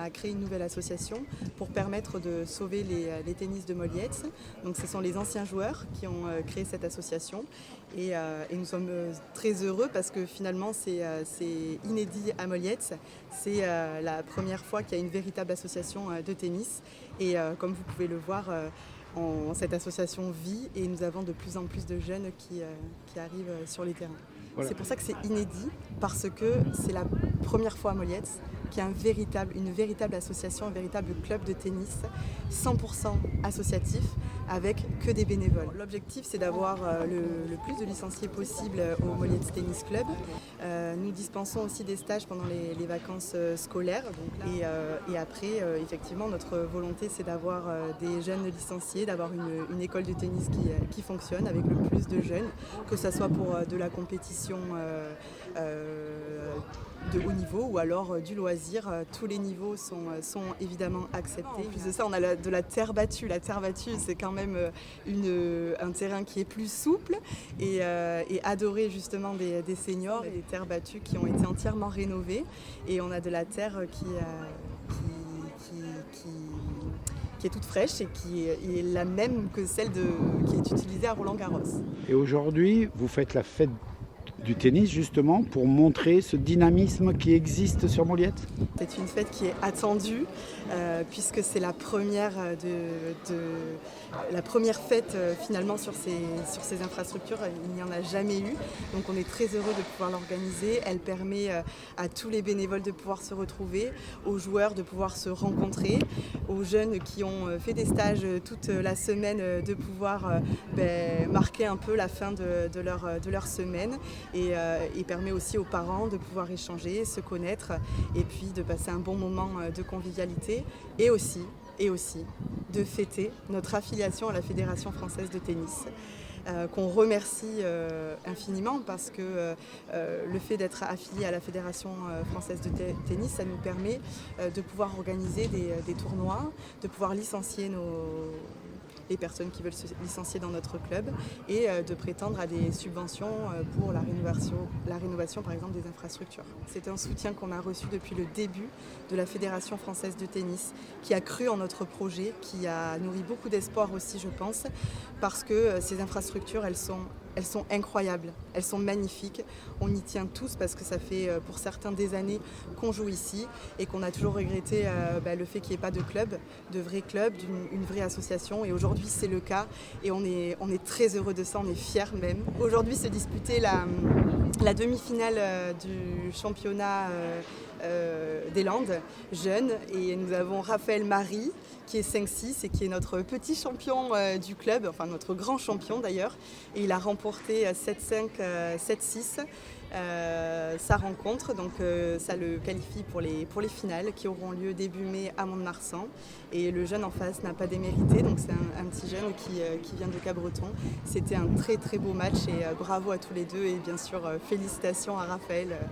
a créé une nouvelle association pour permettre de sauver les tennis de Molietz. Donc ce sont les anciens joueurs qui ont créé cette association et nous sommes très heureux parce que finalement c'est inédit à Molietz. C'est la première fois qu'il y a une véritable association de tennis et comme vous pouvez le voir, cette association vit et nous avons de plus en plus de jeunes qui arrivent sur les terrains. Voilà. C'est pour ça que c'est inédit, parce que c'est la première fois à Molietz qu'il y a une véritable association, un véritable club de tennis 100% associatif avec que des bénévoles. L'objectif, c'est d'avoir le plus de licenciés possible au Molietz Tennis Club. Nous dispensons aussi des stages pendant les vacances scolaires. Et après, effectivement, notre volonté, c'est d'avoir des jeunes licenciés, d'avoir une école de tennis qui fonctionne avec le plus de jeunes, que ce soit pour de la compétition de haut niveau ou alors du loisir. Tous les niveaux sont évidemment acceptés. En plus de ça, on a de la terre battue. La terre battue, c'est quand même un terrain qui est plus souple et adoré justement des seniors, et des terres battues qui ont été entièrement rénovées. Et on a de la terre qui est toute fraîche et qui est la même que celle qui est utilisée à Roland-Garros. Et aujourd'hui, vous faites la fête du tennis justement pour montrer ce dynamisme qui existe sur Molietz. C'est une fête qui est attendue puisque c'est la première fête finalement sur ces infrastructures. Il n'y en a jamais eu, donc on est très heureux de pouvoir l'organiser. Elle permet à tous les bénévoles de pouvoir se retrouver, aux joueurs de pouvoir se rencontrer, aux jeunes qui ont fait des stages toute la semaine de pouvoir marquer un peu la fin de leur semaine. Et permet aussi aux parents de pouvoir échanger, se connaître et puis de passer un bon moment de convivialité et aussi de fêter notre affiliation à la Fédération française de tennis. Qu'on remercie infiniment parce que le fait d'être affilié à la Fédération française de tennis, ça nous permet de pouvoir organiser des tournois, de pouvoir licencier les personnes qui veulent se licencier dans notre club et de prétendre à des subventions pour la rénovation par exemple des infrastructures. C'est un soutien qu'on a reçu depuis le début de la Fédération française de tennis qui a cru en notre projet, qui a nourri beaucoup d'espoir aussi je pense, parce que ces infrastructures elles sont incroyables, elles sont magnifiques. On y tient tous parce que ça fait pour certains des années qu'on joue ici et qu'on a toujours regretté le fait qu'il n'y ait pas de club, de vrai club, une vraie association. Et aujourd'hui c'est le cas et on est très heureux de ça, on est fiers même. Aujourd'hui se disputait la demi-finale du championnat des Landes jeunes et nous avons Raphaël Marie qui est 5-6 et qui est notre petit champion du club, enfin notre grand champion d'ailleurs, et il a remporté 7-5, 7-6 sa rencontre, donc ça le qualifie pour les finales qui auront lieu début mai à Mont-de-Marsan, et le jeune en face n'a pas démérité, donc c'est un petit jeune qui vient de Cabreton. C'était un très très beau match et bravo à tous les deux et bien sûr félicitations à Raphaël